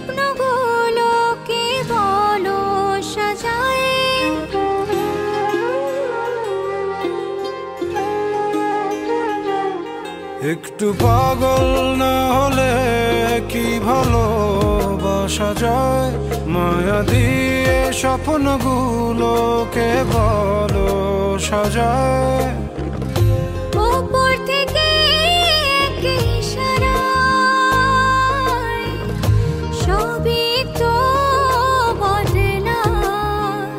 স্বপ্নগুলোকে বলো সাজায়। একটু পাগল না হলে কি ভালোবাসা যায়? মায়া দিয়ে স্বপ্নগুলোকে বলো সাজায়। উপর থেকে এক ইশারায় সবই তো বদলায়।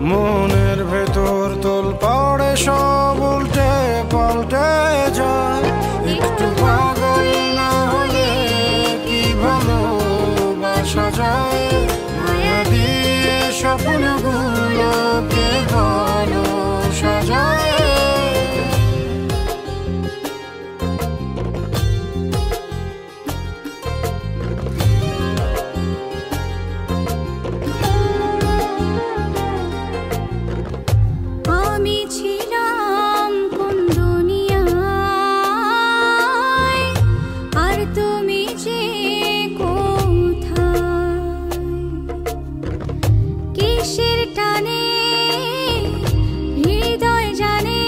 মনের ভেতর তোলপাড়ে সব উল্টে পাল্টে যায়। একটু পাগল না হলে কি ভালোবাসা যায়? মায়া দিয়ে স্বপ্নগুলোকে বলো সাজায়। আমি ছিলাম কোন দুনিয়ায়, আর তুমি যে কোথায়? কিসের টানে হৃদয় জানে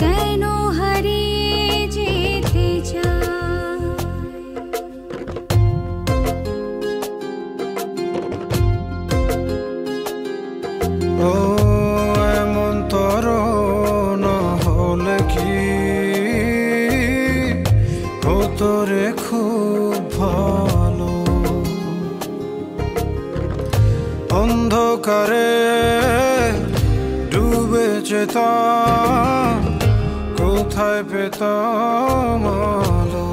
কেন হারিয়ে যেতে চায়? ও এমন তরণ হলে কি হতো রে খুব ভালো। অন্ধকারে ডুবে যেতাম, কোথায় পেতাম আলো।